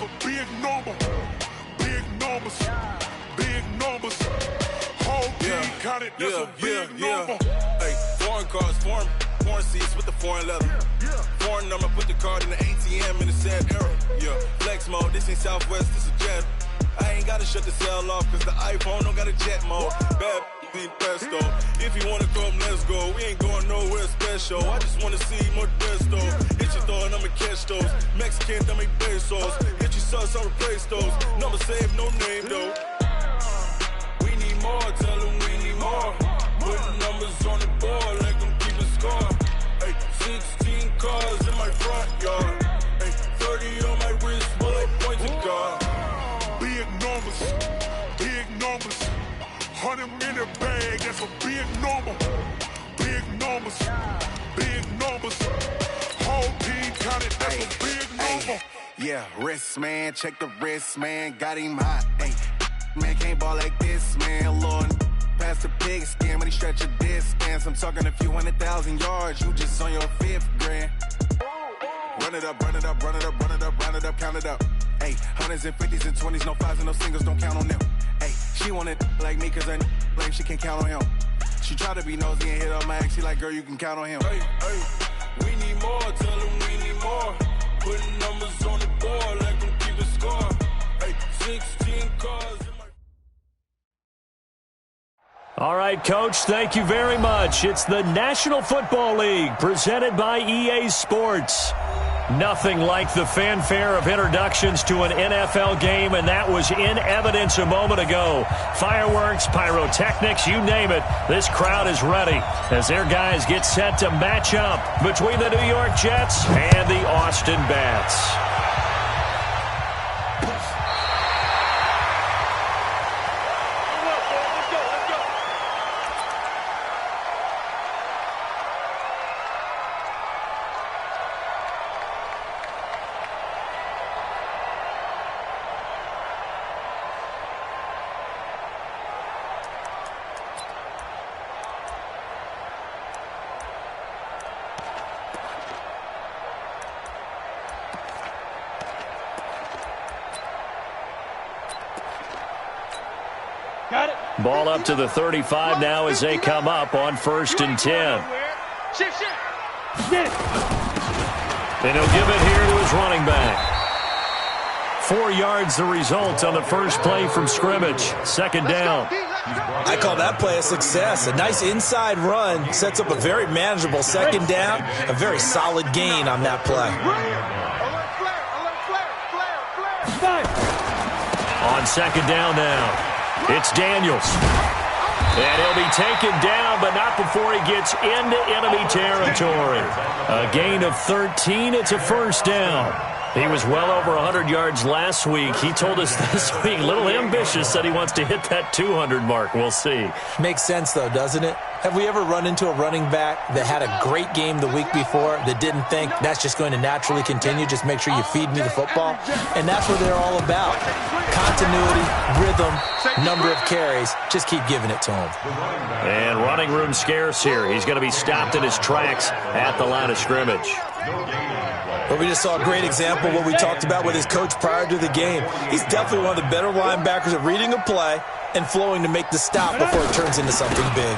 a big number. Big numbers. Big numbers. Whole team counted, that's a big number. Hey, foreign cars, foreign seats with the foreign leather. Foreign number, put the card in the ATM in the sad era. Yeah, flex mode, this ain't Southwest, this is Jet. I ain't gotta shut the cell off, cause the iPhone don't got a jet mode. Bad need pesto. If you wanna come, let's go. We ain't going nowhere special. I just wanna see more desto. Hit your thought, I'ma catch those. Mexican, dame pesos. Hit your sauce, I'll replace those. Number save, no name though. We need more, tell them we need more. Putting numbers on the board, like them keep a score. Hey, 16 cars in my front yard. Hey, 30 on my wrist, bullet pointed car. Big numbers, big numbers. 100 in the bag, that's a big number. Big numbers, big numbers. Whole team counted, that's a big number. Yeah, wrist man, check the wrist man, got him hot. Ay, man can't ball like this, man. Lord, past the pig skin when he stretch a distance. I'm talking a few 100,000 yards, you just on your 5th grand. Run it up, run it up, run it up, run it up, run it up, count it up. Ay, hundreds and 50s and 20s, no 5s and no singles, don't count on them. Ay, she wanted like me cause her like she can't count on him. She tried to be nosy and hit on my ex, she like, girl, you can count on him. Hey, we need more, tell them we need more. Putting numbers on the board, like them keep a score. Hey, 16 cars in my... All right, Coach, thank you very much. It's the National Football League presented by EA Sports. Nothing like the fanfare of introductions to an NFL game, and that was in evidence a moment ago. Fireworks, pyrotechnics, you name it. This crowd is ready as their guys get set to match up between the New York Jets and the Austin Bats. Ball up to the 35 now as they come up on 1st and 10. And he'll give it here to his running back. 4 yards the result on the first play from scrimmage. 2nd down. I call that play a success. A nice inside run sets up a very manageable 2nd down. A very solid gain on that play. On 2nd down now. It's Daniels. And he'll be taken down, but not before he gets into enemy territory. A gain of 13. It's a 1st down. He was well over 100 yards last week. He told us this week, a little ambitious, said he wants to hit that 200 mark. We'll see. Makes sense, though, doesn't it? Have we ever run into a running back that had a great game the week before that didn't think that's just going to naturally continue? Just make sure you feed me the football. And that's what they're all about. Continuity, rhythm, number of carries. Just keep giving it to him. And running room scarce here. He's going to be stopped in his tracks at the line of scrimmage. But we just saw a great example of what we talked about with his coach prior to the game. He's definitely one of the better linebackers at reading a play and flowing to make the stop before it turns into something big.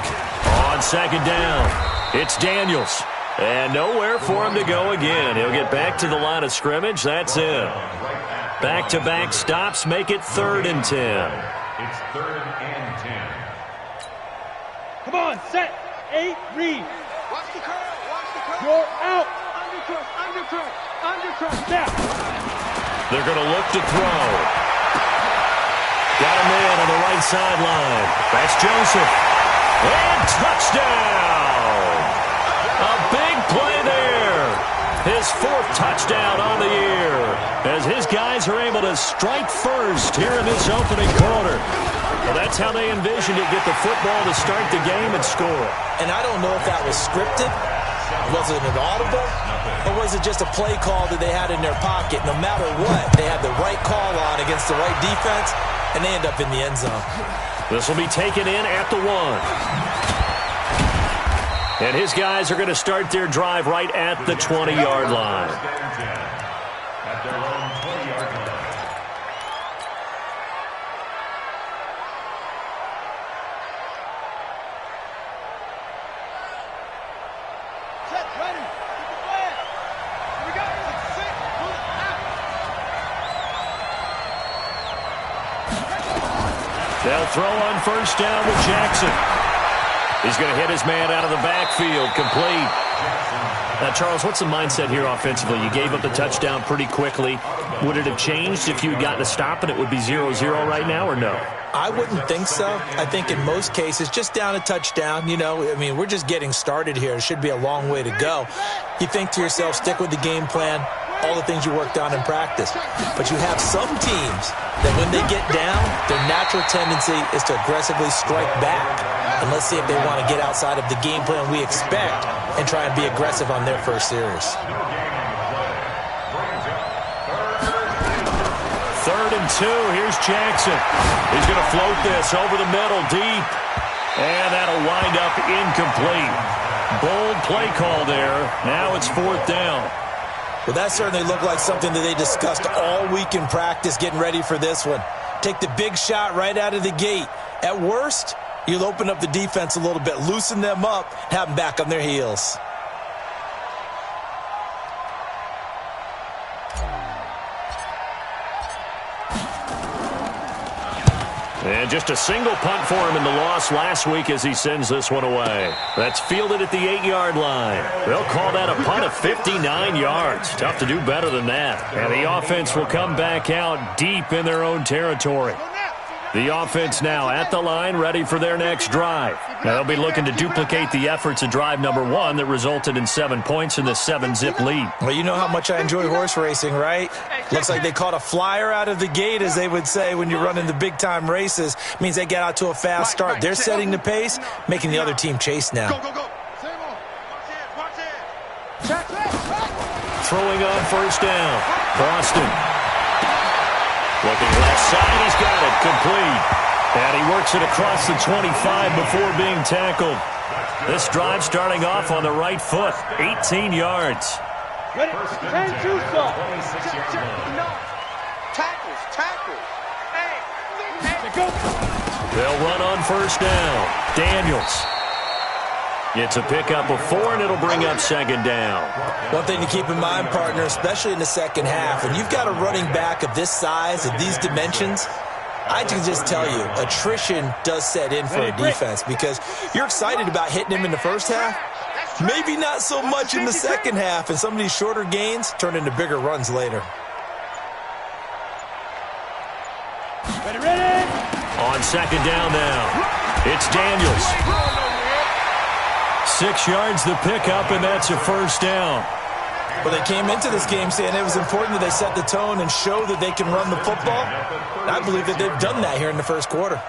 On 2nd down, it's Daniels. And nowhere for him to go again. He'll get back to the line of scrimmage. That's it. Back-to-back stops make it 3rd and 10. It's 3rd and 10. Come on, set, 8, read. Watch the curl, watch the curl. You're out. Undercut. Now. They're going to look to throw. Got a man on the right sideline. That's Joseph. And touchdown! A big play there. His 4th touchdown on the year as his guys are able to strike first here in this opening quarter. Well, that's how they envisioned it, get the football to start the game and score. And I don't know if that was scripted. Was it an audible? Or was it just a play call that they had in their pocket? No matter what, they had the right call on against the right defense, and they end up in the end zone. This will be taken in at the 1. And his guys are going to start their drive right at the 20-yard line. At their own 20-yard line. They'll throw on first down with Jackson. He's going to hit his man out of the backfield, complete. Now, Charles, what's the mindset here offensively? You gave up the touchdown pretty quickly. Would it have changed if you had gotten a stop and it would be 0-0 right now, or no? I wouldn't think so. I think in most cases, just down a touchdown, we're just getting started here. It should be a long way to go. You think to yourself, stick with the game plan, all the things you worked on in practice. But you have some teams that when they get down, their natural tendency is to aggressively strike back. And let's see if they want to get outside of the game plan we expect and try and be aggressive on their first series. 3rd and 2. Here's Jackson. He's going to float this over the middle deep. And that'll wind up incomplete. Bold play call there. Now it's 4th down. Well, that certainly looked like something that they discussed all week in practice getting ready for this one. Take the big shot right out of the gate. At worst, you'll open up the defense a little bit, loosen them up, have them back on their heels. And just a single punt for him in the loss last week as he sends this one away. That's fielded at the 8-yard line. They'll call that a punt of 59 yards. Tough to do better than that. And the offense will come back out deep in their own territory. The offense now at the line, ready for their next drive. Now they'll be looking to duplicate the efforts of drive number 1 that resulted in 7 points in the 7-zip lead. Well, you know how much I enjoy horse racing, right? Looks like they caught a flyer out of the gate, as they would say when you're running the big-time races. Means they get out to a fast start. They're setting the pace, making the other team chase now. Throwing on first down. Boston. Looking left side, he's got it, complete. And he works it across the 25 before being tackled. This drive starting off on the right foot, 18 yards. Ready? 10 2 stop. Tackles. Hey, go. They'll run on first down. Daniels. It's a pickup of 4, and it'll bring up 2nd down. One thing to keep in mind, partner, especially in the second half, when you've got a running back of this size, of these dimensions, I can just tell you, attrition does set in for a defense because you're excited about hitting him in the first half. Maybe not so much in the second half, and some of these shorter gains turn into bigger runs later. Ready. On 2nd down now, it's Daniels. 6 yards the pickup, and that's a first down. Well, they came into this game saying it was important that they set the tone and show that they can run the football. And I believe that they've done that here in the first quarter.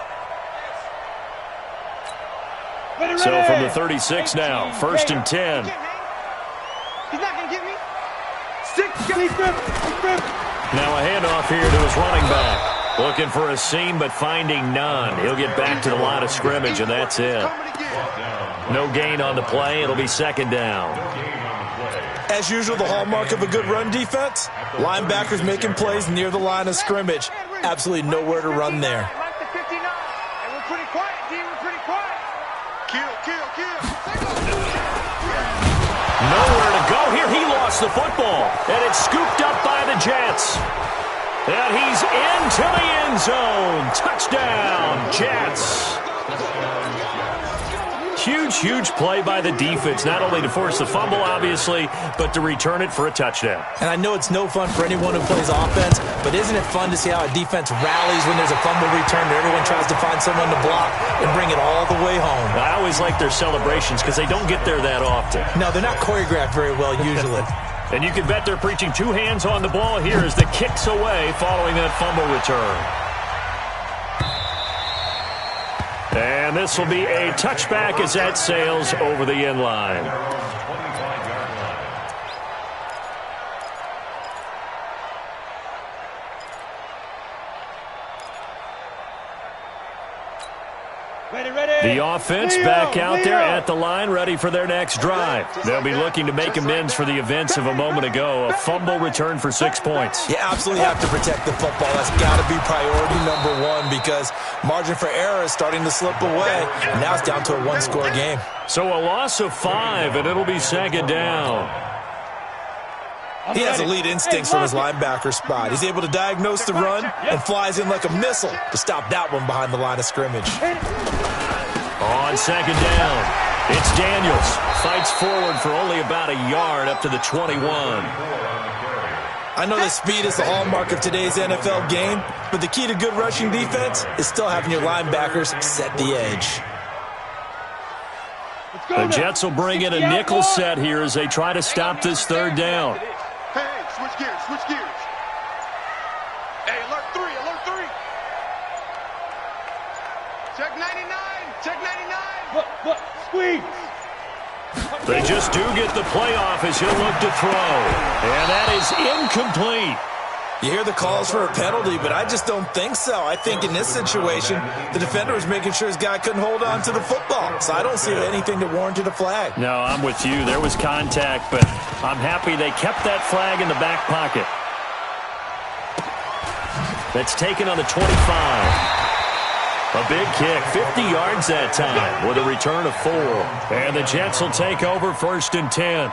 So from the 36 now, 1st and 10. he's not going to get me. 6. Now a handoff here to his running back. Looking for a seam, but finding none. He'll get back to the line of scrimmage, and that's it. No gain on the play. It'll be 2nd down. As usual, the hallmark of a good run defense, linebackers making plays near the line of scrimmage. Absolutely nowhere to run there. Like the 59. And we're pretty quiet, D. We're pretty quiet. Kill. Nowhere to go here. He lost the football, and it's scooped up by the Jets. And he's into the end zone. Touchdown, Jets. Huge play by the defense, not only to force the fumble, obviously, but to return it for a touchdown. And I know it's no fun for anyone who plays offense, but isn't it fun to see how a defense rallies when there's a fumble return and everyone tries to find someone to block and bring it all the way home? I always like their celebrations because they don't get there that often. No, they're not choreographed very well usually. And you can bet they're preaching 2 hands on the ball here as the kick's away following that fumble return. And this will be a touchback as that sails over the end line. The offense back out there at the line, ready for their next drive. They'll be looking to make amends for the events of a moment ago. A fumble return for 6 points. You absolutely have to protect the football. That's got to be priority number 1 because margin for error is starting to slip away. And now it's down to a 1-score game. So a loss of 5, and it'll be 2nd down. He has elite instincts from his linebacker spot. He's able to diagnose the run and flies in like a missile to stop that one behind the line of scrimmage. On second down, it's Daniels. Fights forward for only about a yard up to the 21. I know that speed is the hallmark of today's NFL game, but the key to good rushing defense is still having your linebackers set the edge. The Jets will bring in a nickel set here as they try to stop this third down. Hey, switch gears, switch gears. Hey, alert 3, alert 3. Check 99, check 99. Look, squeeze. They just do get the playoff as he'll look to throw. And that is incomplete. You hear the calls for a penalty, but I just don't think so. I think in this situation, the defender was making sure his guy couldn't hold on to the football. So I don't see anything that warranted a flag. No, I'm with you. There was contact, but I'm happy they kept that flag in the back pocket. That's taken on the 25. A big kick, 50 yards that time with a return of 4. And the Jets will take over 1st and 10.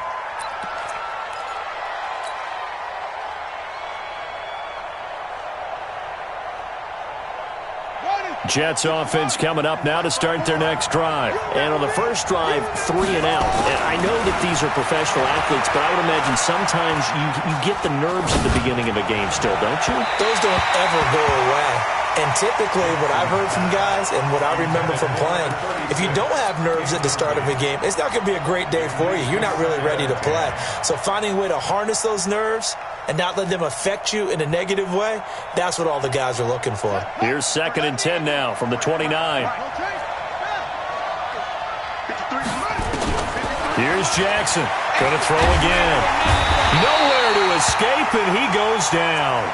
Jets offense coming up now to start their next drive. And on the first drive, 3 and out. And I know that these are professional athletes, but I would imagine sometimes you get the nerves at the beginning of a game still, don't you? Those don't ever go away. And typically what I've heard from guys and what I remember from playing, if you don't have nerves at the start of a game, it's not going to be a great day for you. You're not really ready to play. So finding a way to harness those nerves and not let them affect you in a negative way, that's what all the guys are looking for. Here's 2nd and 10 now from the 29. Here's Jackson. Going to throw again. Nowhere to escape, and he goes down.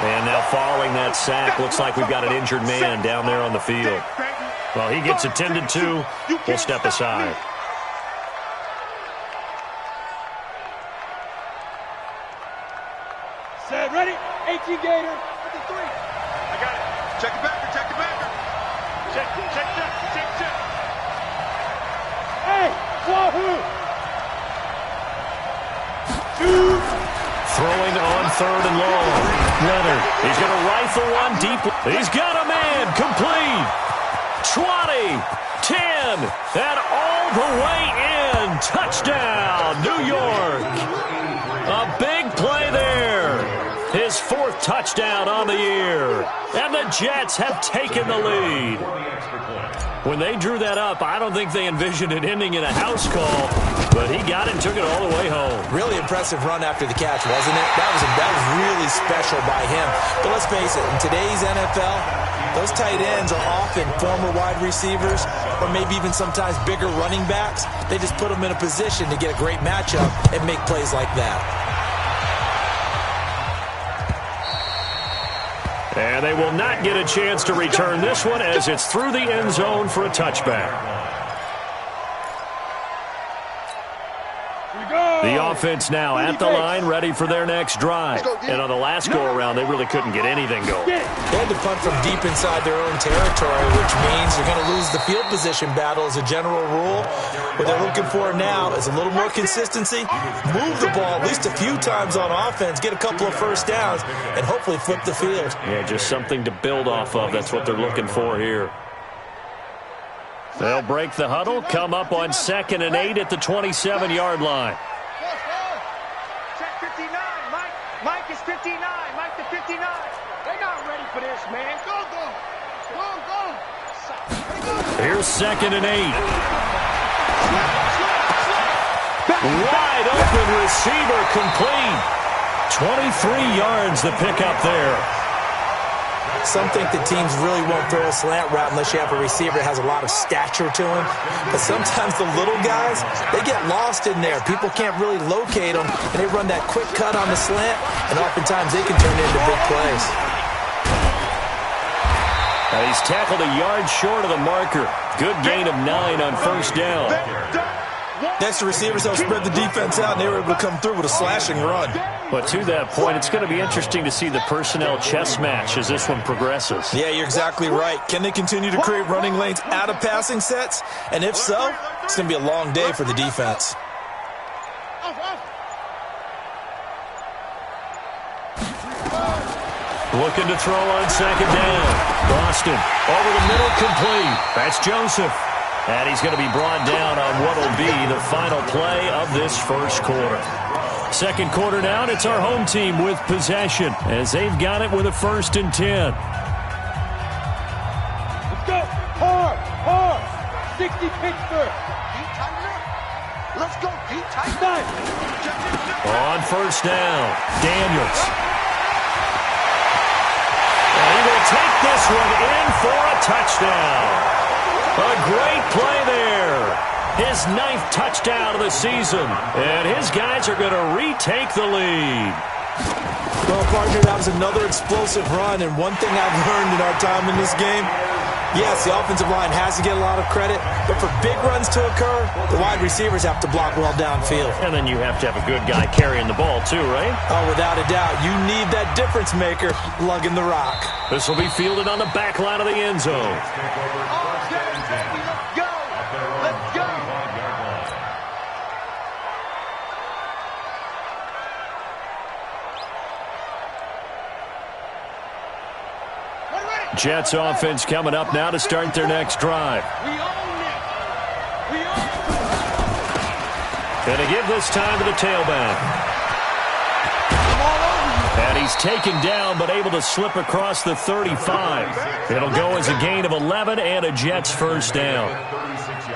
And now following that sack, looks like we've got an injured man down there on the field. Well, he gets attended to. We'll step aside. Set, ready? 18 Gator. 53. I got it. Check the backer, check the backer. Check, check, check, check, check. Hey, wahoo! 2. Throwing on 3rd and long. Leonard, he's going to rifle one deep. He's got a man, complete. 20, 10, and all the way in. Touchdown, New York. A big play there. His 4th touchdown on the year. And the Jets have taken the lead. When they drew that up, I don't think they envisioned it ending in a house call, but he got it and took it all the way home. Really impressive run after the catch, wasn't it? That was really special by him. But let's face it, in today's NFL, those tight ends are often former wide receivers or maybe even sometimes bigger running backs. They just put them in a position to get a great matchup and make plays like that. And they will not get a chance to return this one as it's through the end zone for a touchback. The offense now at the line, ready for their next drive. And on the last go-around, they really couldn't get anything going. They had to punt from deep inside their own territory, which means they're going to lose the field position battle as a general rule. What they're looking for now is a little more consistency, move the ball at least a few times on offense, get a couple of first downs, and hopefully flip the field. Yeah, just something to build off of. That's what they're looking for here. They'll break the huddle, come up on 2nd and 8 at the 27-yard line. Check 59. Mike is 59. Mike to 59. They're not ready for this, man. Go. Here's 2nd and 8. Wide open receiver complete. 23 yards the pickup there. Some think that teams really won't throw a slant route unless you have a receiver that has a lot of stature to him. But sometimes the little guys, they get lost in there. People can't really locate them, and they run that quick cut on the slant, and oftentimes they can turn into big plays. Now he's tackled a yard short of the marker. Good gain of 9 on 1st down. Next, the receivers helped spread the defense out, and they were able to come through with a slashing run. But to that point, it's going to be interesting to see the personnel chess match as this one progresses. Yeah, you're exactly right. Can they continue to create running lanes out of passing sets? And if so, it's going to be a long day for the defense. Looking to throw on second down. Boston over the middle, complete. That's Joseph. And he's going to be brought down on what will be the final play of this first quarter. Second quarter now, and it's our home team with possession as they've got it with a 1st and 10. Let's go. Hard. 60 Pittsburgh. Let's go, Pete. Tight. On first down, Daniels. And he will take this one in for a touchdown. A great play there. His 9th touchdown of the season. And his guys are going to retake the lead. Well, partner, that was another explosive run. And one thing I've learned in our time in this game, yes, the offensive line has to get a lot of credit, but for big runs to occur, the wide receivers have to block well downfield. And then you have to have a good guy carrying the ball too, right? Oh, without a doubt. You need that difference maker lugging the rock. This will be fielded on the back line of the end zone. Let's go. Let's go. Jets offense coming up now to start their next drive. And to give this time to the tailback. And he's taken down but able to slip across the 35. It'll go as a gain of 11 and a Jets first down.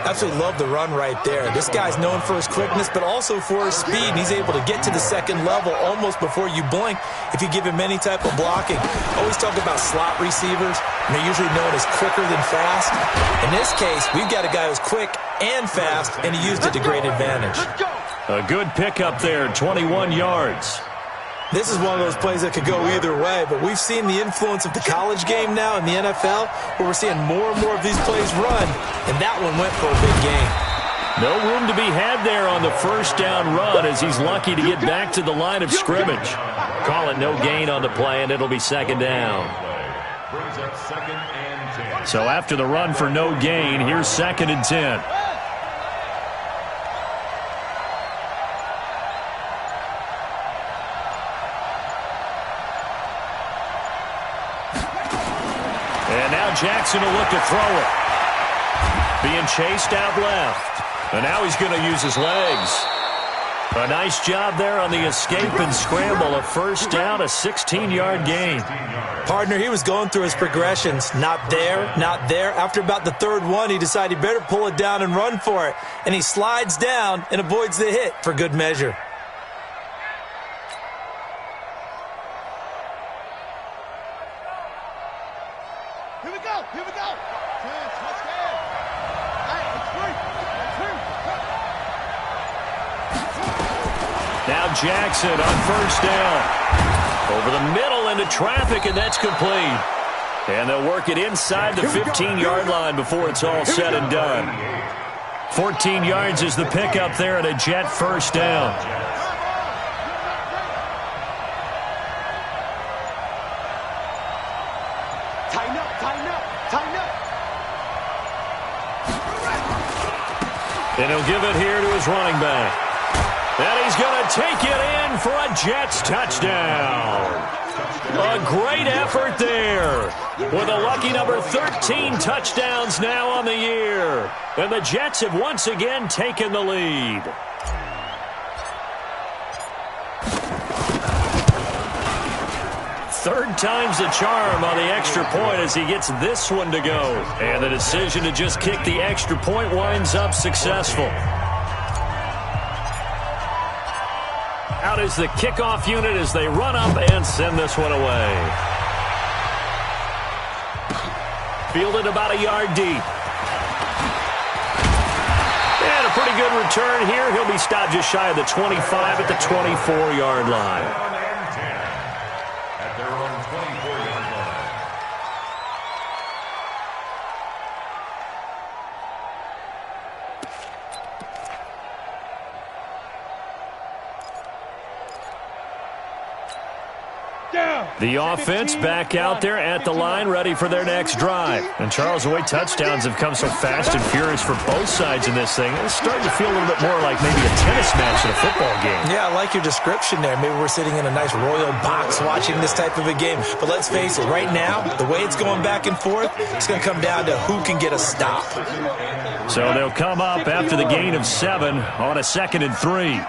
Absolutely love the run right there. This guy's known for his quickness, but also for his speed. And he's able to get to the second level almost before you blink if you give him any type of blocking. Always talk about slot receivers, and they're usually known as quicker than fast. In this case, we've got a guy who's quick and fast, and he used it to great advantage. A good pickup there, 21 yards. This is one of those plays that could go either way, but we've seen the influence of the college game now in the NFL, where we're seeing more and more of these plays run, and that one went for a big gain. No room to be had there on the first down run as he's lucky to get back to the line of scrimmage. Call it no gain on the play, and it'll be second down. So after the run for no gain, here's 2nd and 10. And now Jackson will look to throw it. Being chased out left. And now he's going to use his legs. A nice job there on the escape and scramble. A first down, a 16-yard gain. Partner, he was going through his progressions. Not there, not there. After about the third one, he decided he better pull it down and run for it. And he slides down and avoids the hit for good measure. Here we go. Touchdown. Hey, it's free. Now Jackson on first down. Over the middle into traffic, and that's complete. And they'll work it inside the 15-yard line before it's all said and done. 14 yards is the pickup there, and a Jet first down. Tighten up. And he'll give it here to his running back. And he's going to take it in for a Jets touchdown. A great effort there. With a lucky number 13 touchdowns now on the year. And the Jets have once again taken the lead. Third time's the charm on the extra point as he gets this one to go. And the decision to just kick the extra point winds up successful. Out is the kickoff unit as they run up and send this one away. Fielded about a yard deep. And a pretty good return here. He'll be stopped just shy of the 25 at the 24-yard line. The offense back out there at the line, ready for their next drive. And Charles, the way touchdowns have come so fast and furious for both sides in this thing, it's starting to feel a little bit more like maybe a tennis match in a football game. Yeah, I like your description there. Maybe we're sitting in a nice royal box watching this type of a game. But let's face it, right now, the way it's going back and forth, it's going to come down to who can get a stop. So they'll come up after the gain of 7 on a 2nd and 3.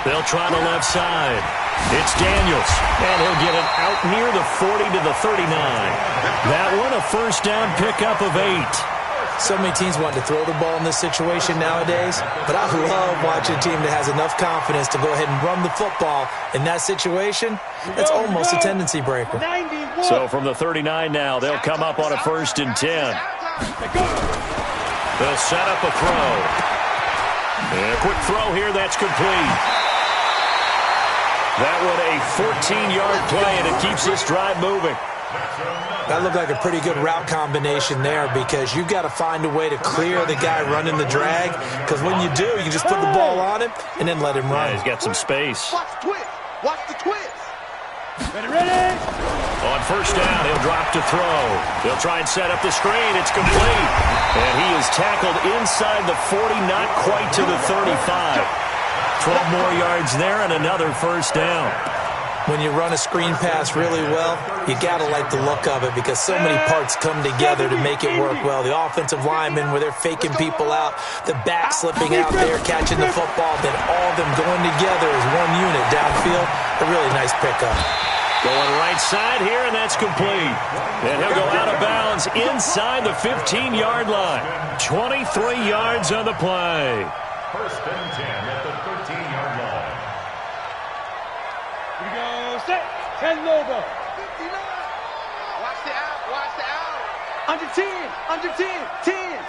They'll try the left side. It's Daniels, and he'll get it out near the 40 to the 39. That one, a first down pickup of 8. So many teams want to throw the ball in this situation nowadays, but I love watching a team that has enough confidence to go ahead and run the football in that situation. That's almost a tendency breaker. So from the 39 now, they'll come up on a 1st and 10. They'll set up a throw. And a quick throw here, that's complete. That one a 14-yard play, and it keeps this drive moving. That looked like a pretty good route combination there because you've got to find a way to clear the guy running the drag, because when you do, you just put the ball on him and then let him run. Yeah, he's got some space. Watch the twist. Watch the twist. Ready? On 1st down, he'll drop to throw. They'll try and set up the screen. It's complete. And he is tackled inside the 40, not quite to the 35. 12 more yards there and another 1st down. When you run a screen pass really well, you got to like the look of it because so many parts come together to make it work well. The offensive linemen where they're faking people out, the back slipping out there, catching the football, then all of them going together as one unit downfield. A really nice pickup. Going right side here, and that's complete. And he'll go out of bounds inside the 15-yard line. 23 yards on the play. 1st and 10 at the 13-yard line. Here we go. Set. 10 over. 59. Watch the out. Watch the out. Under 10. Under 10. 10.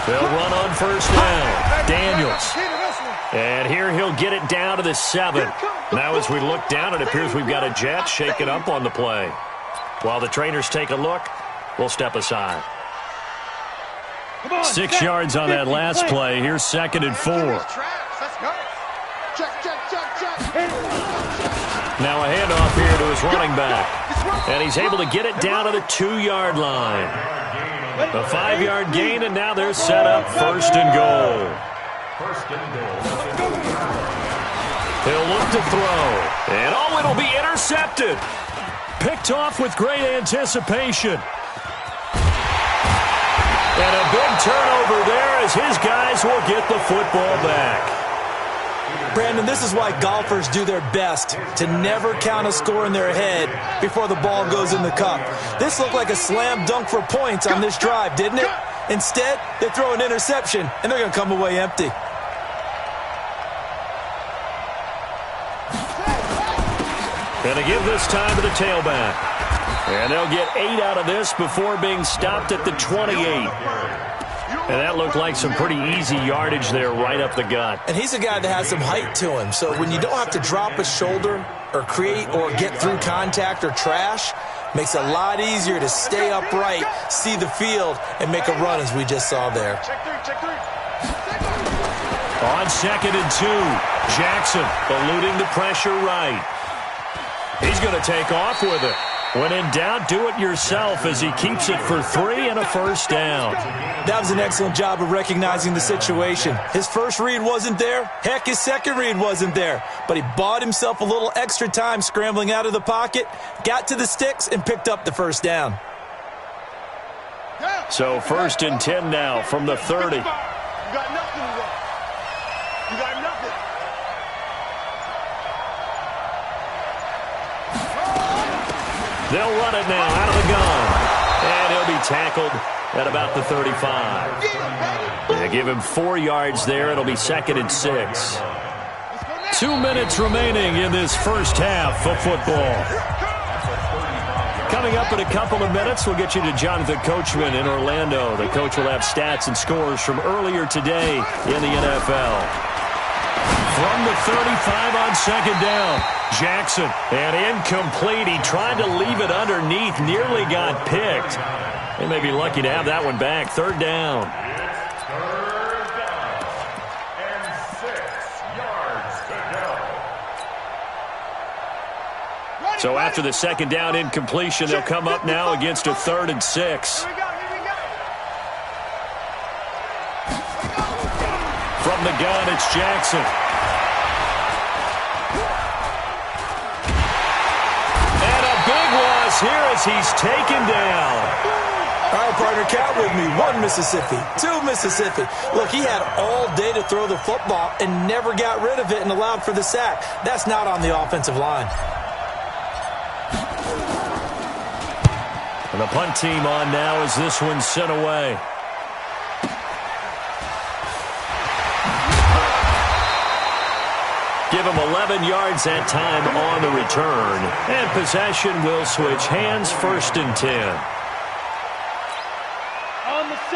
They'll run on 1st down. Daniels. And here he'll get it down to the 7. Now as we look down, it appears we've got a jet shaking up on the play. While the trainers take a look, we'll step aside. 6 yards on that last play. Here's 2nd and 4. Let's go. Check, check, check, check. Now a handoff here to his running back. And he's able to get it down to the 2-yard line. A 5-yard gain, and now they're set up 1st and goal. 1st and goal. He'll look to throw. And oh, it'll be intercepted. Picked off with great anticipation. And a big turnover there as his guys will get the football back. Brandon, this is why golfers do their best to never count a score in their head before the ball goes in the cup. This looked like a slam dunk for points on this drive, didn't it? Instead, they throw an interception, and they're going to come away empty. Going to give this time to the tailback. And they'll get 8 out of this before being stopped at the 28. And that looked like some pretty easy yardage there right up the gut. And he's a guy that has some height to him. So when you don't have to drop a shoulder or create or get through contact or trash, makes it a lot easier to stay upright, see the field, and make a run as we just saw there. On 2nd and 2, Jackson eluding the pressure right. He's going to take off with it. When in doubt, do it yourself as he keeps it for 3 and a 1st down. That was an excellent job of recognizing the situation. His first read wasn't there. Heck, his second read wasn't there. But he bought himself a little extra time scrambling out of the pocket, got to the sticks, and picked up the 1st down. So 1st and 10 now from the 30. You got nothing to run. You got nothing. They'll run it now out of the gun. And he'll be tackled at about the 35. They give him 4 yards there. It'll be 2nd and 6. 2 minutes remaining in this first half of football. Coming up in a couple of minutes, we'll get you to Jonathan Coachman in Orlando. The coach will have stats and scores from earlier today in the NFL. From the 35 on 2nd down, Jackson, and incomplete. He tried to leave it underneath, nearly got picked. They may be lucky to have that one back. 3rd down. It's 3rd down and 6 yards. So after the second down incompletion, they'll come up now against a 3rd and 6. From the gun, it's Jackson. And a big loss here as he's taken down. All right, partner, count with me. 1 Mississippi, 2 Mississippi. Look, he had all day to throw the football and never got rid of it and allowed for the sack. That's not on the offensive line. And the punt team on now as this one's sent away. Give him 11 yards that time on the return. And possession will switch hands, 1st and 10.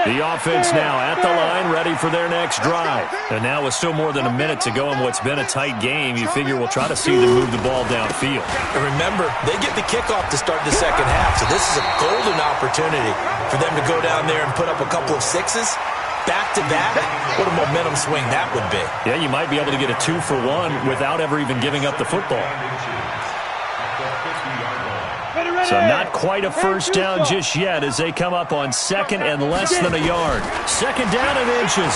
The offense now at the line, ready for their next drive. And now with still more than a minute to go in what's been a tight game, you figure we'll try to see them move the ball downfield. And remember, they get the kickoff to start the second half, so this is a golden opportunity for them to go down there and put up a couple of 6s. Back-to-back, what a momentum swing that would be. Yeah, you might be able to get a 2-for-1 without ever even giving up the football. So not quite a first down just yet as they come up on 2nd and less than a yard. 2nd down and inches.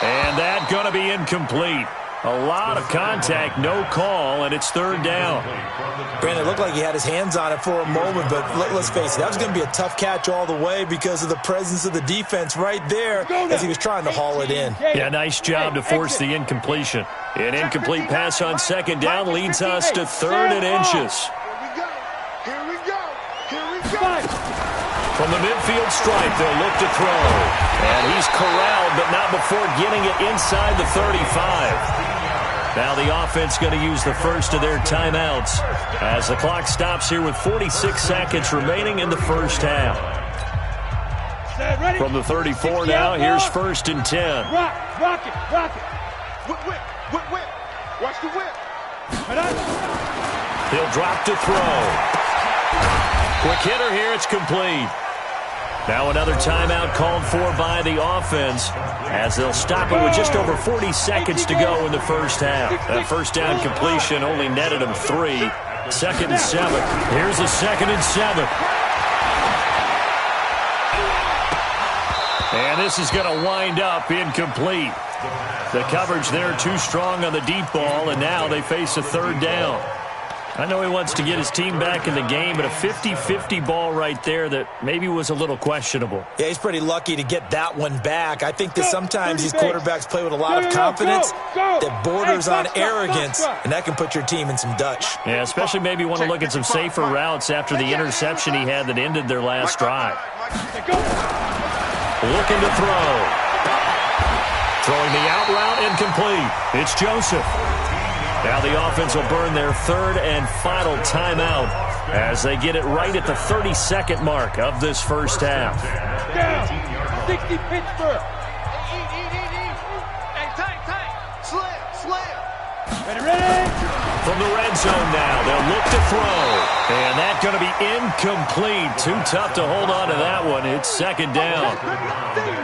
And that going to be incomplete. A lot of contact, no call, and it's 3rd down. Brandon, it looked like he had his hands on it for a moment, but let's face it, that was going to be a tough catch all the way because of the presence of the defense right there as he was trying to haul it in. Yeah, nice job to force the incompletion. An incomplete pass on 2nd down leads us to 3rd and inches. Here we go. From the midfield stripe, they'll look to throw. And he's corralled, but not before getting it inside the 35. Now the offense going to use the first of their timeouts as the clock stops here with 46 seconds remaining in the first half. From the 34 now, here's 1st and 10. Rock it. Whip. Watch the whip. He'll drop to throw. Quick hitter here, it's complete. Now another timeout called for by the offense as they'll stop it with just over 40 seconds to go in the first half. That first down completion only netted him 3. 2nd and 7. Here's a 2nd and 7. And this is going to wind up incomplete. The coverage there too strong on the deep ball, and now they face a 3rd down. I know he wants to get his team back in the game, but a 50-50 ball right there that maybe was a little questionable. Yeah, he's pretty lucky to get that one back. I think that sometimes these quarterbacks play with a lot of confidence that borders on arrogance, and that can put your team in some Dutch. Yeah, especially maybe want to look at some safer routes after the interception he had that ended their last drive. Looking to throw. Throwing the out route, incomplete. It's Joseph. Now the offense will burn their 3rd and final timeout as they get it right at the 32nd mark of this first half. Down. 60 Pittsburgh. Eat. Hey, tight. Slam. Ready. From the red zone now, they'll look to throw. And that's going to be incomplete. Too tough to hold on to that one. It's 2nd down.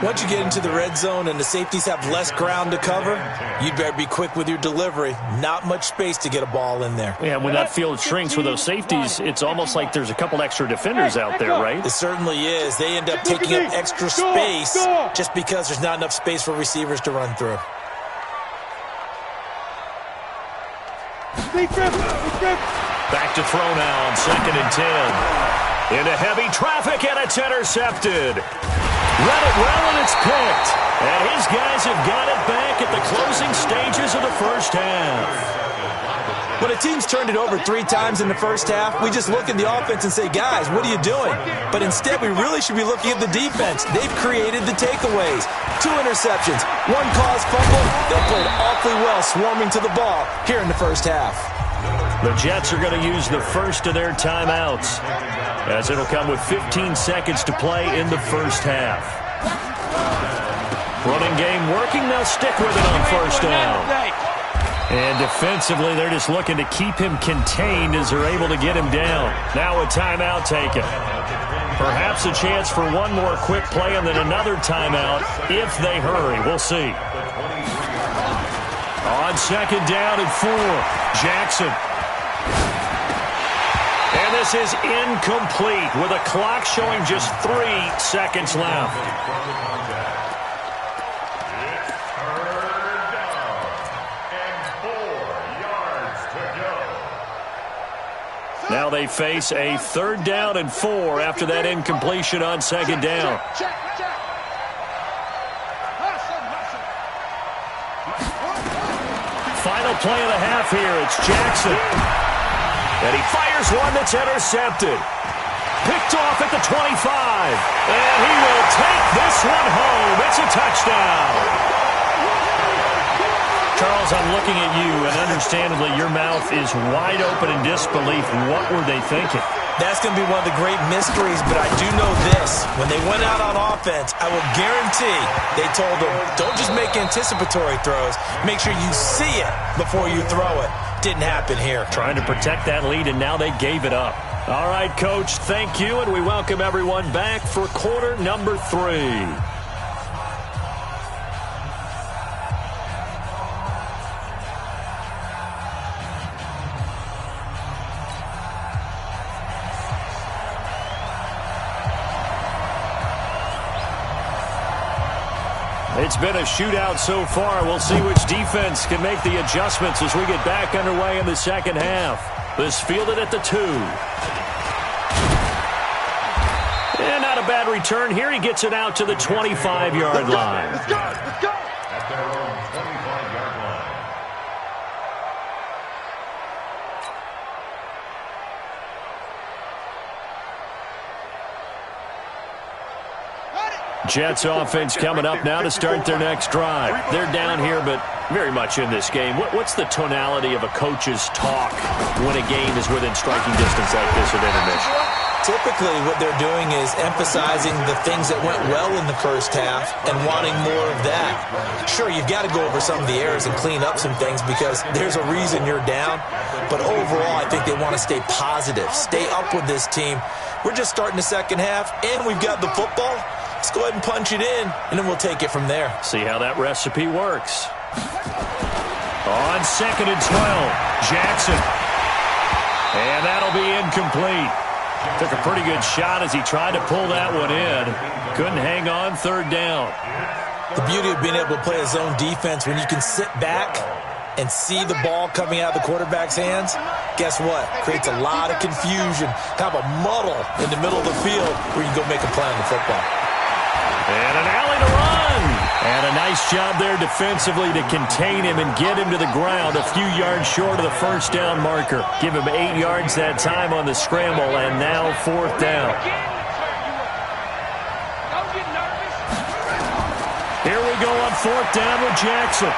Once you get into the red zone and the safeties have less ground to cover, you'd better be quick with your delivery. Not much space to get a ball in there. Yeah, when that field shrinks with those safeties, it's almost like there's a couple extra defenders out there, right? It certainly is. They end up taking up extra space just because there's not enough space for receivers to run through. Back to throw now on 2nd and 10. Into heavy traffic, and it's intercepted. Read it well, and it's picked. And his guys have got it back at the closing stages of the first half. When a team's turned it over 3 times in the first half, we just look at the offense and say, guys, what are you doing? But instead, we really should be looking at the defense. They've created the takeaways. 2 interceptions, 1 caused fumble. They played awfully well swarming to the ball here in the first half. The Jets are going to use the first of their timeouts as it'll come with 15 seconds to play in the first half. Running game working. They'll stick with it on first down. And defensively, they're just looking to keep him contained as they're able to get him down. Now a timeout taken. Perhaps a chance for one more quick play and then another timeout if they hurry. We'll see. On 2nd down and 4, Jackson. this is incomplete with a clock showing just 3 seconds left. Now they face a 3rd down and 4 after that incompletion on 2nd down. Final play of the half here. It's Jackson. And he fires one that's intercepted. Picked off at the 25. And he will take this one home. It's a touchdown. Charles, I'm looking at you, and understandably, your mouth is wide open in disbelief. What were they thinking? That's going to be one of the great mysteries, but I do know this. When they went out on offense, I will guarantee they told them, don't just make anticipatory throws. Make sure you see it before you throw it. Didn't happen here. Trying to protect that lead, and now they gave it up. All right, Coach, thank you, and we welcome everyone back for quarter number 3. It's been a shootout so far. We'll see which defense can make the adjustments as we get back underway in the second half. This fielded at the 2. And not a bad return here. He gets it out to the 25-yard line. Let's go. At their own 25-yard line. Jets offense coming up now to start their next drive. They're down here, but very much in this game. What's the tonality of a coach's talk when a game is within striking distance like this at intermission? Typically, what they're doing is emphasizing the things that went well in the first half and wanting more of that. Sure, you've got to go over some of the errors and clean up some things because there's a reason you're down. But overall, I think they want to stay positive, stay up with this team. We're just starting the second half, and we've got the football. Let's go ahead and punch it in, and then we'll take it from there. See how that recipe works. On 2nd and 12, Jackson. And that'll be incomplete. Took a pretty good shot as he tried to pull that one in. Couldn't hang on 3rd down. The beauty of being able to play a zone defense when you can sit back and see the ball coming out of the quarterback's hands, guess what? Creates a lot of confusion, kind of a muddle in the middle of the field where you can go make a play on the football. And an alley to run. And a nice job there defensively to contain him and get him to the ground a few yards short of the 1st down marker. Give him 8 yards that time on the scramble, and now 4th down. Here we go on 4th down with Jackson.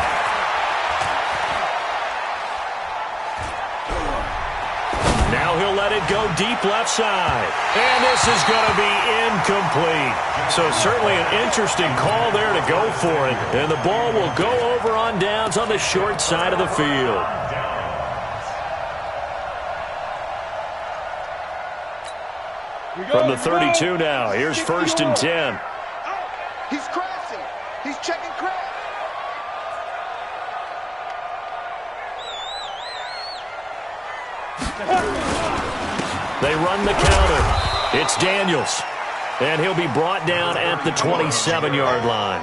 Now he'll let it go deep left side. And this is going to be incomplete. So certainly an interesting call there to go for it. And the ball will go over on downs on the short side of the field. From the 32 now, here's 1st and 10. He's crashing. He's checking crash. They run the counter. It's Daniels. And he'll be brought down at the 27-yard line.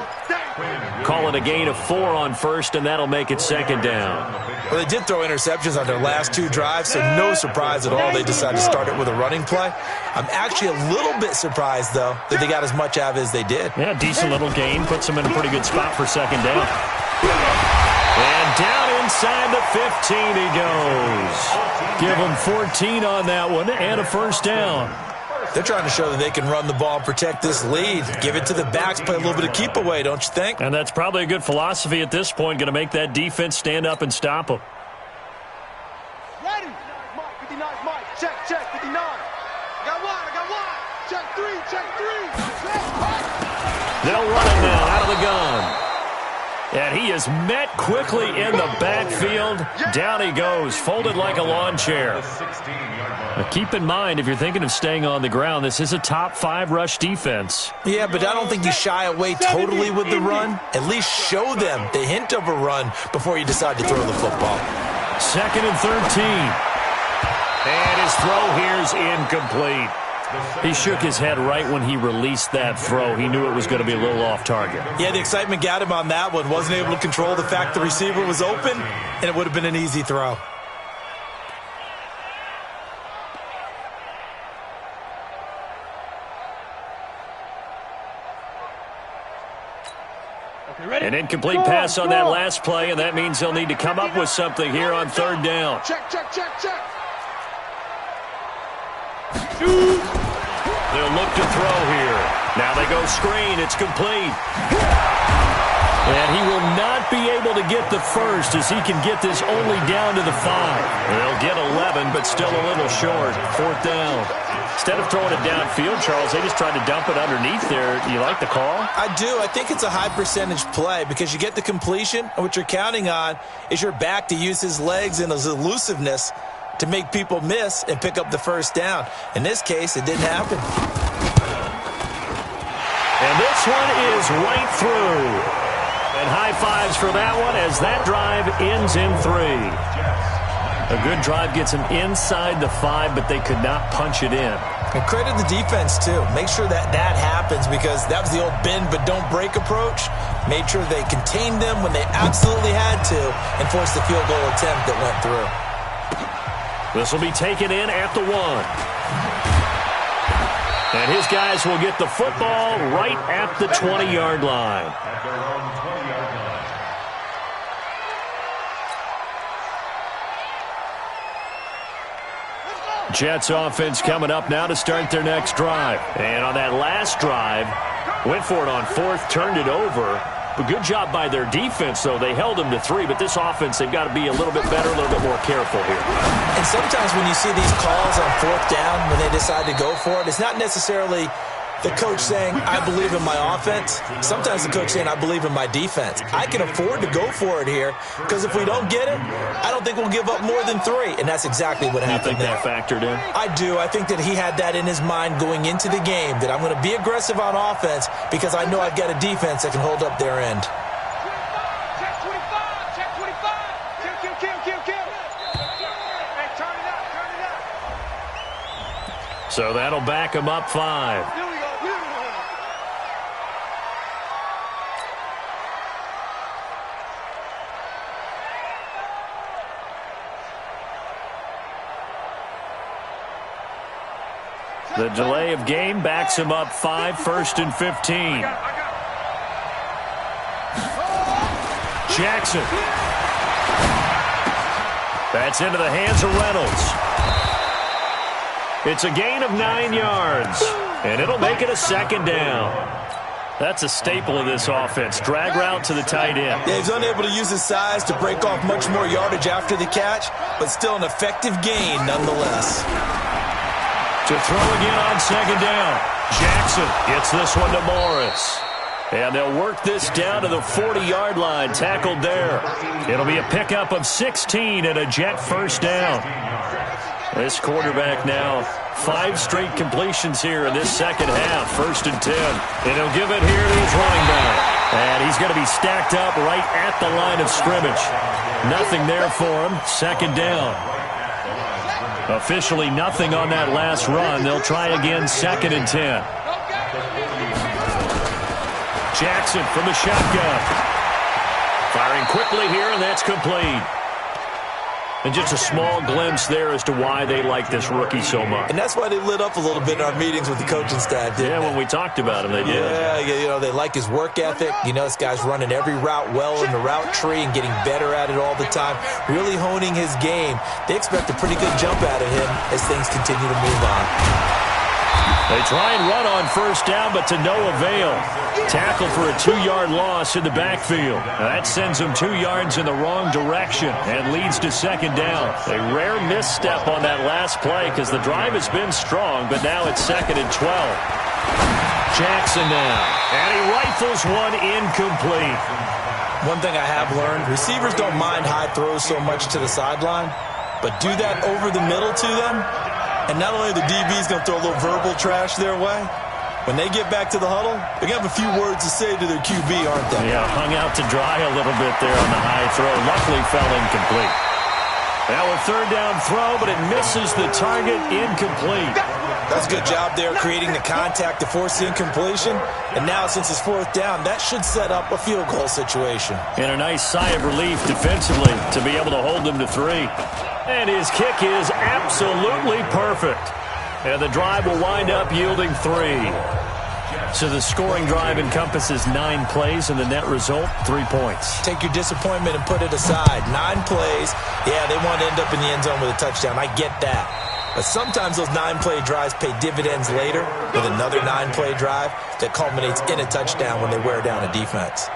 Call it a gain of 4 on 1st, and that'll make it 2nd down. Well, they did throw interceptions on their last 2 drives, so no surprise at all they decided to start it with a running play. I'm actually a little bit surprised, though, that they got as much out of it as they did. Yeah, decent little gain. Puts them in a pretty good spot for 2nd down. And down inside the 15 he goes. Give him 14 on that one and a 1st down. They're trying to show that they can run the ball and protect this lead. Give it to the backs, play a little bit of keep away, don't you think? And that's probably a good philosophy at this point, going to make that defense stand up and stop them. Ready. Mike, 59, Mike. Check, 59. I got one. Check 3. They'll run it now out of the gun. And he is met quickly in the backfield. Down he goes, folded like a lawn chair. Now keep in mind, if you're thinking of staying on the ground, this is a top 5 rush defense. Yeah, but I don't think you shy away totally with the run. At least show them the hint of a run before you decide to throw the football. 2nd and 13. And his throw here's incomplete. He shook his head right when he released that throw. He knew it was going to be a little off target. Yeah, the excitement got him on that one. Wasn't able to control the fact the receiver was open, and it would have been an easy throw. An incomplete pass on that last play, and that means they'll need to come up with something here on third down. Check. They'll look to throw here. Now they go screen. It's complete. And he will not be able to get the first as he can get this only down to the 5. They'll get 11, but still a little short. Fourth down. Instead of throwing it downfield, Charles, they just tried to dump it underneath there. You like the call? I do. I think it's a high percentage play because you get the completion, and what you're counting on is your back to use his legs and his elusiveness to make people miss and pick up the first down. In this case, it didn't happen. And this one is right through. And high fives for that one as that drive ends in 3. A good drive gets them inside the 5, but they could not punch it in. And credit the defense, too. Make sure that happens because that was the old bend but don't break approach. Made sure they contained them when they absolutely had to and forced the field goal attempt that went through. This will be taken in at the 1. And his guys will get the football right at the 20-yard line. At their own 20-yard line. Jets offense coming up now to start their next drive. And on that last drive, went for it on 4th, turned it over. But good job by their defense, though. They held them to 3, but this offense, they've got to be a little bit better, a little bit more careful here. And sometimes when you see these calls on 4th down, when they decide to go for it, it's not necessarily the coach saying, I believe in my offense. Sometimes the coach saying, I believe in my defense. I can afford to go for it here because if we don't get it, I don't think we'll give up more than 3. And that's exactly what happened there. You think that factored in? I do. I think that he had that in his mind going into the game, that I'm going to be aggressive on offense because I know I've got a defense that can hold up their end. Check 25. Check 25. Kill. Hey, turn it up. So that'll back him up 5. The delay of game backs him up 5, 1st and 15. Jackson. That's into the hands of Reynolds. It's a gain of 9 yards, and it'll make it a 2nd down. That's a staple of this offense. Drag route to the tight end. Yeah, he's unable to use his size to break off much more yardage after the catch, but still an effective gain nonetheless. To throw again on 2nd down. Jackson gets this one to Morris. And they'll work this down to the 40-yard line, tackled there. It'll be a pickup of 16 and a Jet first down. This quarterback now, 5 straight completions here in this second half, 1st and 10. And he'll give it here to his running back. And he's going to be stacked up right at the line of scrimmage. Nothing there for him, 2nd down. Officially nothing on that last run. They'll try again, 2nd and 10. Jackson from the shotgun. Firing quickly here, and that's complete. And just a small glimpse there as to why they like this rookie so much. And that's why they lit up a little bit in our meetings with the coaching staff, didn't they? When we talked about him, they did. Yeah, you know, they like his work ethic. You know, this guy's running every route well in the route tree and getting better at it all the time, really honing his game. They expect a pretty good jump out of him as things continue to move on. They try and run on 1st down, but to no avail. Tackle for a 2-yard loss in the backfield. Now that sends them 2 yards in the wrong direction and leads to 2nd down. A rare misstep on that last play because the drive has been strong, but now it's 2nd and 12. Jackson now, and he rifles one incomplete. One thing I have learned, receivers don't mind high throws so much to the sideline, but do that over the middle to them, and not only are the DBs going to throw a little verbal trash their way, when they get back to the huddle, they're going to have a few words to say to their QB, aren't they? Yeah, hung out to dry a little bit there on the high throw. Luckily fell incomplete. Now a third down throw, but it misses the target, incomplete. That's a good job there creating the contact to force the incompletion. And now since it's fourth down, that should set up a field goal situation. And a nice sigh of relief defensively to be able to hold them to 3. And his kick is absolutely perfect. And the drive will wind up yielding 3. So the scoring drive encompasses 9 plays, and the net result, 3 points. Take your disappointment and put it aside. 9 plays. Yeah, they want to end up in the end zone with a touchdown. I get that. But sometimes those 9-play drives pay dividends later with another 9-play drive that culminates in a touchdown when they wear down a defense.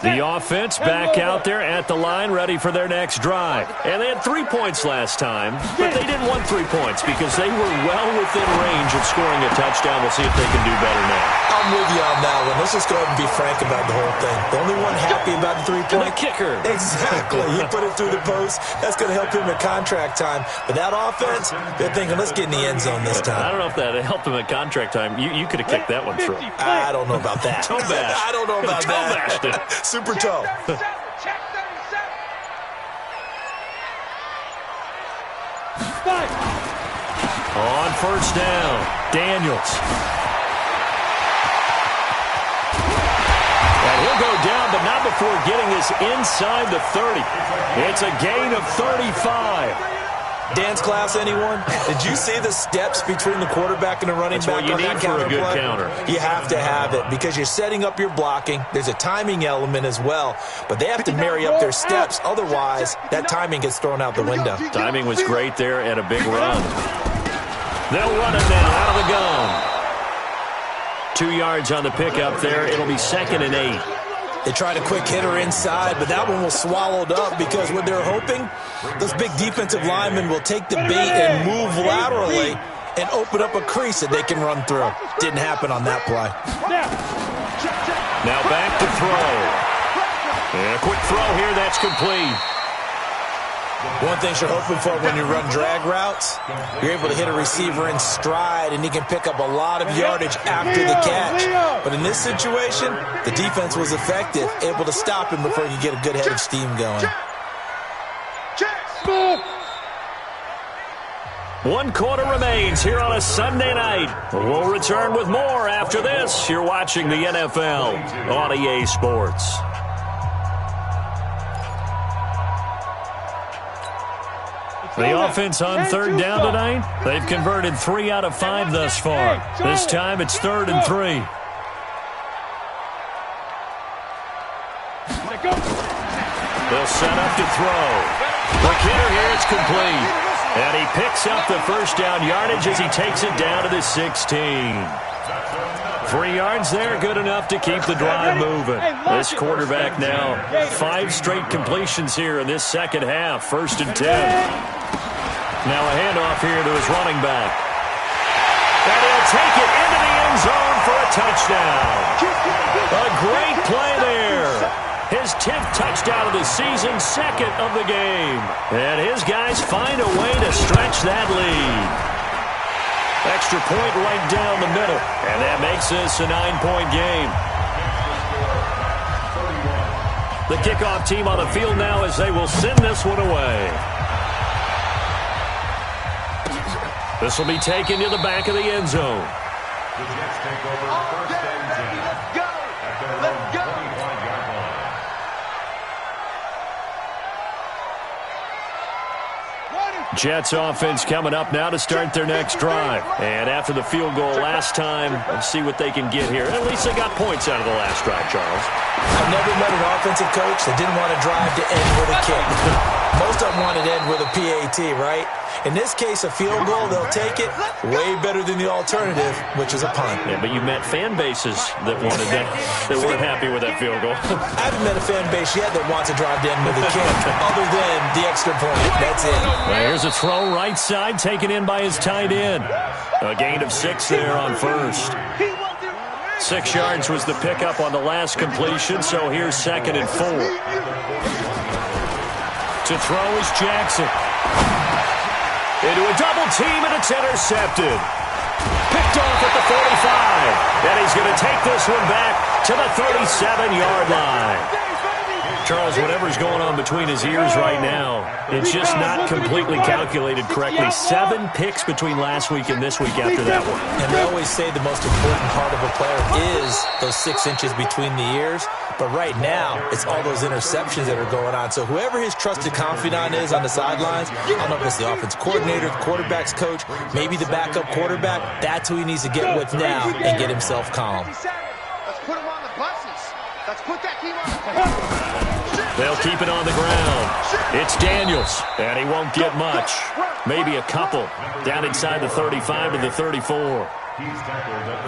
The offense back out there at the line, ready for their next drive. And they had 3 points last time, but they didn't want 3 points because they were well within range of scoring a touchdown. We'll see if they can do better now. I'm with you on that one. Let's just go ahead and be frank about the whole thing. The only one happy about the 3-point. The kicker. Exactly. He put it through the post. That's going to help him at contract time. But that offense, they're thinking, let's get in the end zone this time. I don't know if that helped him at contract time. You could have kicked that one through. I don't know about that. Toe bash. I don't know about Toe bashed it. Super toe. Check 37. On first down, Daniels. And he'll go down, but not before getting us inside the 30. It's a gain of 35. Dance class, anyone? Did you see the steps between the quarterback and the running That's back what you on need that for a good play? counter. You have to have it because you're setting up your blocking. There's a timing element as well, but they have to marry up their steps. Otherwise, that timing gets thrown out the window. Timing was great there and a big run. They'll run it now out of the gun. 2 yards on the pickup there. It'll be 2nd and 8. They tried a quick hitter inside, but that one was swallowed up because what they're hoping, those big defensive linemen will take the bait and move laterally and open up a crease that they can run through. Didn't happen on that play. Now back to throw. And a quick throw here, that's complete. One thing you're hoping for when you run drag routes, you're able to hit a receiver in stride and he can pick up a lot of yardage after the catch. But in this situation, the defense was effective, able to stop him before you get a good head of steam going. 1 quarter remains here on a Sunday night. We'll return with more after this. You're watching the NFL on EA Sports. The offense on third down tonight, they've converted 3 out of 5 thus far. This time it's 3rd and 3. They'll set up to throw. Quick hitter here, it's complete. And he picks up the first down yardage as he takes it down to the 16. 3 yards there, good enough to keep the drive moving. This quarterback now, 5 straight completions here in this second half, 1st and 10. Now a handoff here to his running back. And he'll take it into the end zone for a touchdown. A great play there. His 10th touchdown of the season, 2nd of the game. And his guys find a way to stretch that lead. Extra point right down the middle. And that makes this a 9-point game. The kickoff team on the field now as they will send this one away. This will be taken to the back of the end zone. The Jets take over 1st and 10. Let's go. Let's go. 25-yard line. Jets offense coming up now to start their next drive. And after the field goal last time, let's see what they can get here. At least they got points out of the last drive, Charles. I've never met an offensive coach that didn't want to drive to end with a kick. Most of them wanted to end with a PAT, right? In this case, a field goal, they'll take it. Way better than the alternative, which is a punt. Yeah, but you met fan bases that wanted that, that weren't happy with that field goal. I haven't met a fan base yet that wants to drive to end with a kick, other than the extra point. That's it. Well, here's a throw right side, taken in by his tight end. A gain of 6 there on first. 6 yards was the pickup on the last completion, so here's 2nd and 4. To throw is Jackson. into a double team, and it's intercepted. Picked off at the 45. And he's going to take this one back to the 37-yard line. Charles, whatever's going on between his ears right now, it's just not completely calculated correctly. 7 picks between last week and this week after that one. And they always say the most important part of a player is those 6 inches between the ears. But right now, it's all those interceptions that are going on. So whoever his trusted confidant is on the sidelines, I don't know if it's the offense coordinator, the quarterback's coach, maybe the backup quarterback, that's who he needs to get with now and get himself calm. Let's put him on the buses. Let's put that team on. They'll keep it on the ground. It's Daniels, and he won't get much. Maybe a couple. Down inside the 35 to the 34.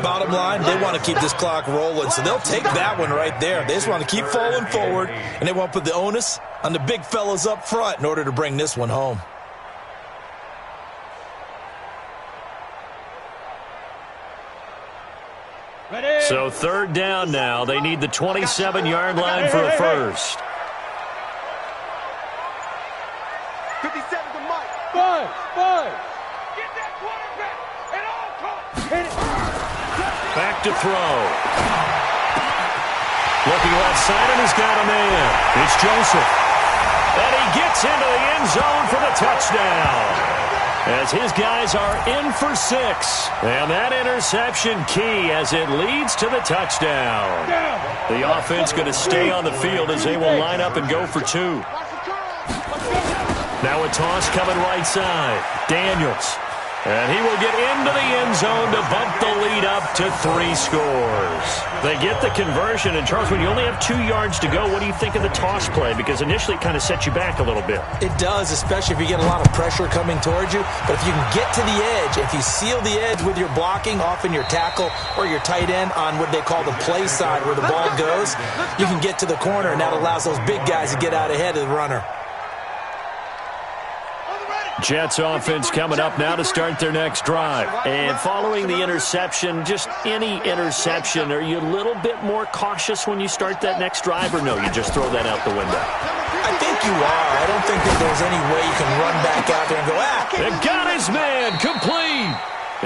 Bottom line, they want to keep this clock rolling, so they'll take that one right there. They just want to keep falling forward, and they want to put the onus on the big fellas up front in order to bring this one home. So 3rd down now. They need the 27-yard line for a first. 57 to Mike. 5. Get that quarterback at all costs. Hit it. Back to throw. Looking left side, and he's got a man. It's Joseph. And he gets into the end zone for the touchdown. As his guys are in for 6. And that interception key as it leads to the touchdown. The offense going to stay on the field as they will line up and go for 2. Now a toss coming right side. Daniels. And he will get into the end zone to bump the lead up to 3 scores. They get the conversion. And, Charles, when you only have 2 yards to go, what do you think of the toss play? Because initially it kind of sets you back a little bit. It does, especially if you get a lot of pressure coming towards you. But if you can get to the edge, if you seal the edge with your blocking, often your tackle or your tight end on what they call the play side where the ball goes, you can get to the corner, and that allows those big guys to get out ahead of the runner. Jets offense coming up now to start their next drive. And following the interception, just any interception, are you a little bit more cautious when you start that next drive, or no, you just throw that out the window? I think you are. I don't think that there's any way you can run back out there and go, They got his man, complete.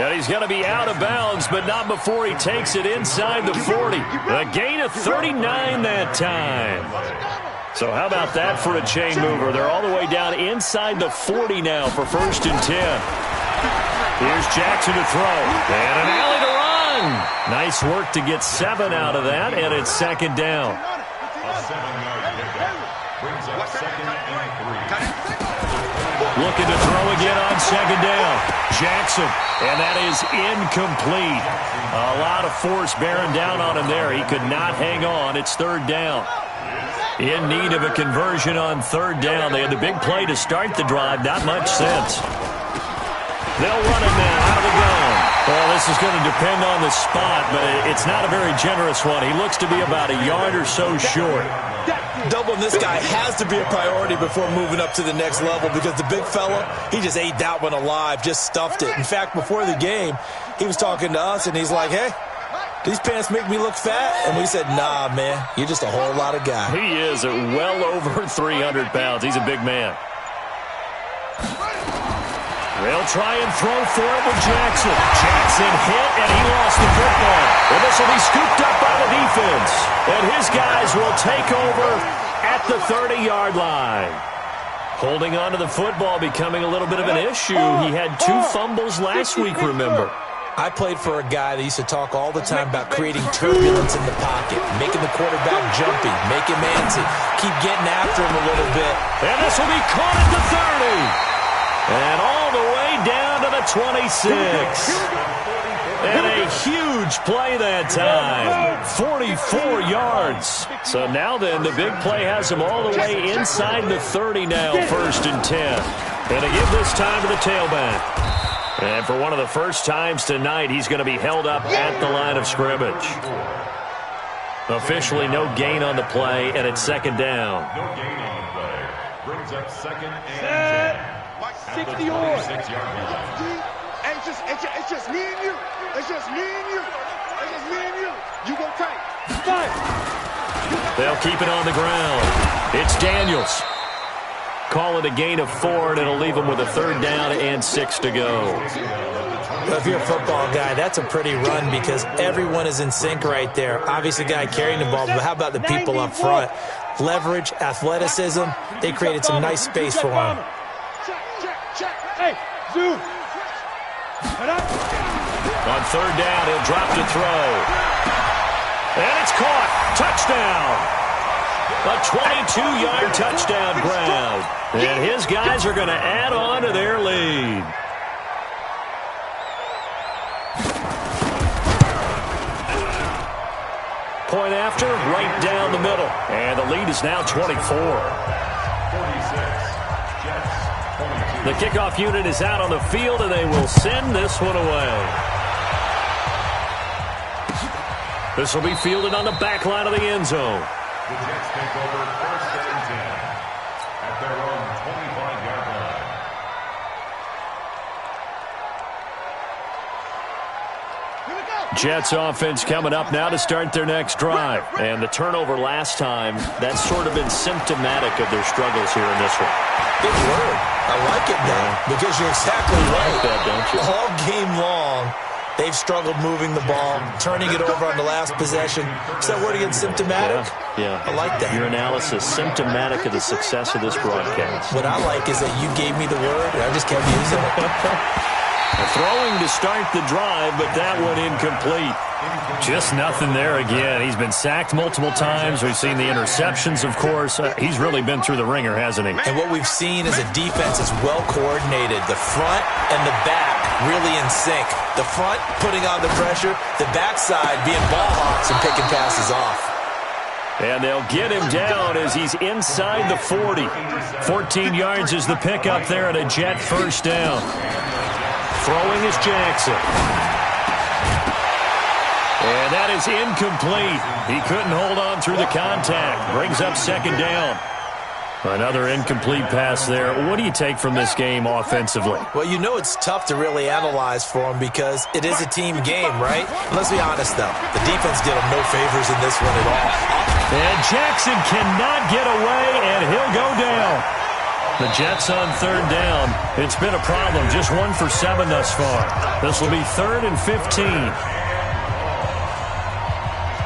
And he's going to be out of bounds, but not before he takes it inside the 40. A gain of 39 that time. So how about that for a chain mover? They're all the way down inside the 40 now for 1st and 10. Here's Jackson to throw. And an alley to run. Nice work to get 7 out of that, and it's 2nd down. A 7-yard pickup brings up 2nd and 3. Looking to throw again on 2nd down. Jackson, and that is incomplete. A lot of force bearing down on him there. He could not hang on. It's 3rd down. In need of a conversion on 3rd down. They had the big play to start the drive. Not much sense. They'll run it now out of the gun. Well, this is going to depend on the spot, but it's not a very generous one. He looks to be about a yard or so short. Doubling this guy has to be a priority before moving up to the next level, because the big fella, he just ate that one alive, just stuffed it. In fact, before the game, he was talking to us, and he's like, hey, these pants make me look fat? And we said, nah, man, you're just a whole lot of guy. He is well over 300 pounds. He's a big man. They'll try and throw for it with Jackson. Jackson hit, and he lost the football. And this will be scooped up by the defense. And his guys will take over at the 30-yard line. Holding on to the football becoming a little bit of an issue. He had 2 fumbles last week, remember. I played for a guy that used to talk all the time about creating turbulence in the pocket, making the quarterback jumpy, make him antsy, keep getting after him a little bit. And this will be caught at the 30. And all the way down to the 26. And a huge play that time. 44 yards. So now then, the big play has him all the way inside the 30 now, 1st and 10. And to give this time to the tailback. And for one of the first times tonight, he's going to be held up at the line of scrimmage. Officially no gain on the play, and it's 2nd down. No gain on the play. Brings up 2nd and 10. 60 yards. It's just me and you. It's just me and you. It's just me and you. You go tight. They'll keep it on the ground. It's Daniels. call it a gain of 4, and it'll leave them with a 3rd down and 6 to go. Well, if you're a football guy, that's a pretty run because everyone is in sync right there. Obviously, the guy carrying the ball, but how about the people up front? Leverage, athleticism, they created some nice space for him. Check. Hey, zoom. On 3rd down, he'll drop to throw. And it's caught. Touchdown. A 22-yard touchdown ground. And his guys are going to add on to their lead. Point after, right down the middle. And the lead is now 24. The kickoff unit is out on the field, and they will send this one away. This will be fielded on the back line of the end zone. The Jets take over 1st and 10 at their own 25-yard line. Jets offense coming up now to start their next drive. And the turnover last time, that's sort of been symptomatic of their struggles here in this one. Good word. I like it now because you're exactly right. Like that, don't you? All game long, they've struggled moving the ball, turning it over on the last possession. Is that word again, symptomatic? Yeah. I like that. Your analysis, symptomatic of the success of this broadcast. What I like is that you gave me the word, and I just kept using it. Throwing to start the drive, but that one incomplete. Just nothing there again. He's been sacked multiple times. We've seen the interceptions, of course. He's really been through the ringer, hasn't he? And what we've seen is a defense that's well coordinated. The front and the back really in sync. The front putting on the pressure, the backside being ball hawks and picking passes off. And they'll get him down as he's inside the 40. 14 yards is the pickup there at a Jet 1st down. Throwing is Jackson. And that is incomplete. He couldn't hold on through the contact. Brings up 2nd down. Another incomplete pass there. What do you take from this game offensively? Well, you know it's tough to really analyze for him because it is a team game, right? Let's be honest, though. The defense did him no favors in this one at all. And Jackson cannot get away, and he'll go down. The Jets on 3rd down. It's been a problem. Just 1 for 7 thus far. This will be 3rd and 15.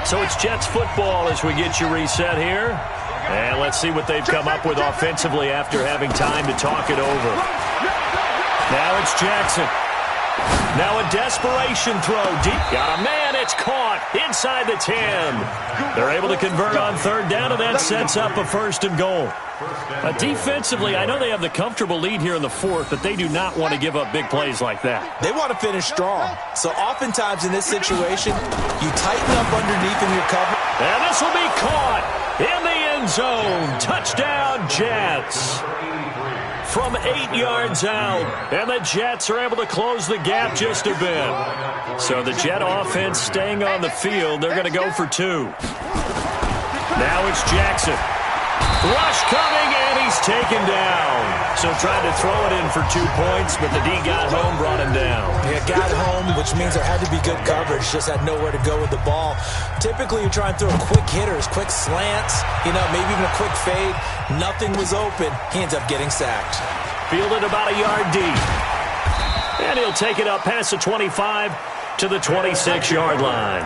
So it's Jets football as we get you reset here. And let's see what they've come up with offensively after having time to talk it over. Now it's Jackson. Now a desperation throw. Deep. Got a man. It's caught inside the 10. They're able to convert on 3rd down, and that sets up a 1st and goal. Defensively, I know they have the comfortable lead here in the 4th, but they do not want to give up big plays like that. They want to finish strong. So oftentimes in this situation, you tighten up underneath in your cover. And this will be caught in the end zone. Touchdown, Jets. From 8 yards out. And the Jets are able to close the gap just a bit. So the Jet offense staying on the field. They're going to go for 2. Now it's Jackson. Rush coming, and he's taken down. So tried to throw it in for 2 points, but the D got home, brought him down. Yeah, got home, which means there had to be good coverage. Just had nowhere to go with the ball. Typically, you try and throw quick hitters, quick slants, maybe even a quick fade. Nothing was open. He ends up getting sacked. Fielded about a yard deep. And he'll take it up past the 25 to the 26-yard line.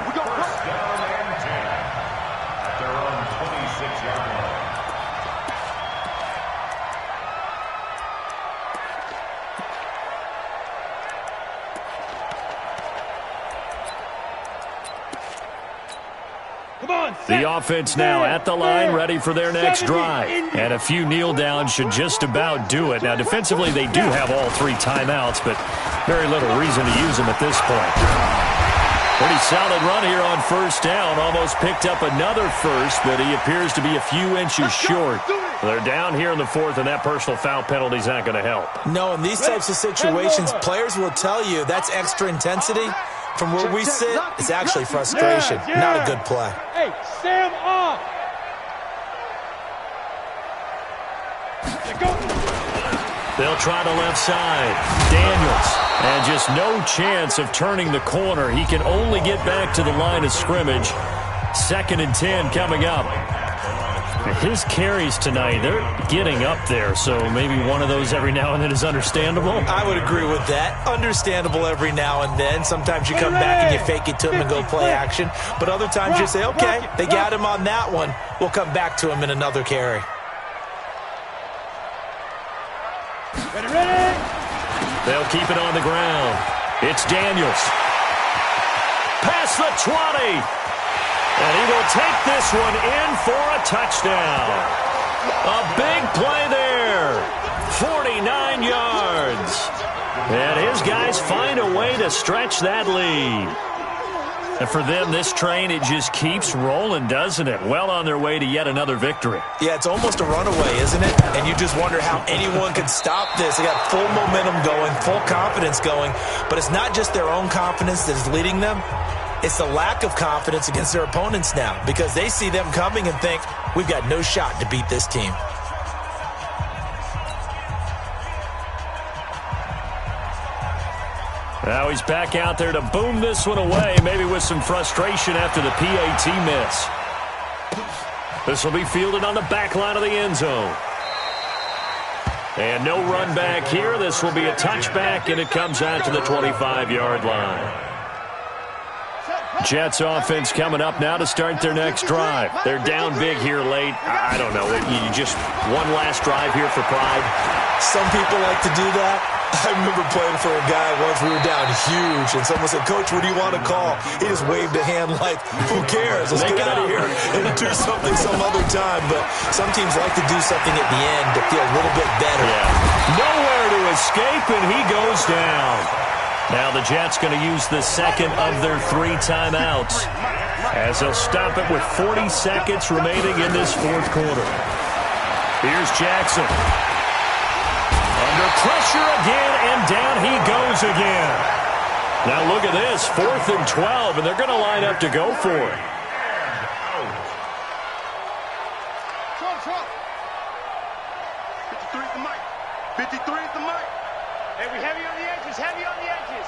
The offense now at the line, ready for their next drive. And a few kneel downs should just about do it. Now, defensively, they do have all 3 timeouts, but very little reason to use them at this point. Pretty solid run here on 1st down. Almost picked up another 1st, but he appears to be a few inches short. They're down here in the 4th, and that personal foul penalty is not going to help. No, in these types of situations, players will tell you that's extra intensity. From where we sit, it's actually frustration. Not a good play. Hey, Sam off. They'll try the left side. Daniels. And just no chance of turning the corner. He can only get back to the line of scrimmage. 2nd and 10 coming up. His carries tonight, they're getting up there, so maybe one of those every now and then is understandable. I would agree with that. Understandable every now and then. Sometimes you come back and you fake it to him and go play action. But other times you say, okay, they got him on that one. We'll come back to him in another carry. Ready. They'll keep it on the ground. It's Daniels. Past the 20. And he will take this one in for a touchdown. A big play there. 49 yards. And his guys find a way to stretch that lead. And for them, this train, it just keeps rolling, doesn't it? Well on their way to yet another victory. Yeah, it's almost a runaway, isn't it? And you just wonder how anyone could stop this. They got full momentum going, full confidence going. But it's not just their own confidence that is leading them. It's the lack of confidence against their opponents now because they see them coming and think, we've got no shot to beat this team. Now he's back out there to boom this one away, maybe with some frustration after the PAT miss. This will be fielded on the back line of the end zone. And no run back here. This will be a touchback, and it comes out to the 25-yard line. Jets offense coming up now to start their next drive. They're down big here late. I don't know. You just one last drive here for pride. Some people like to do that. I remember playing for a guy once. We were down huge, and someone said, Coach, what do you want to call? He just waved a hand like, who cares? Let's get out of here and do something some other time. But some teams like to do something at the end to feel a little bit better. Yeah. Nowhere to escape, and he goes down. Now the Jets going to use the second of their 3 timeouts as they'll stop it with 40 seconds remaining in this fourth quarter. Here's Jackson. Under pressure again, and down he goes again. Now look at this, 4th and 12, and they're going to line up to go for it. 53 at the mic. 53 at the mic. Hey, we heavy on the edges, heavy on the edges.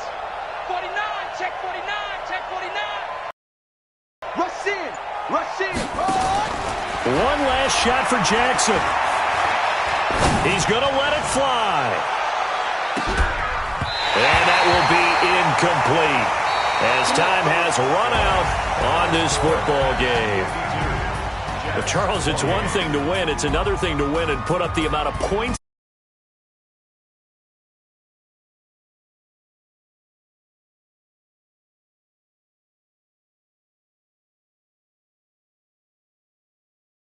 49, check 49, check 49. Rush in, rush in. One last shot for Jackson. He's going to let it fly. And that will be incomplete as time has run out on this football game. But Charles, it's one thing to win. It's another thing to win and put up the amount of points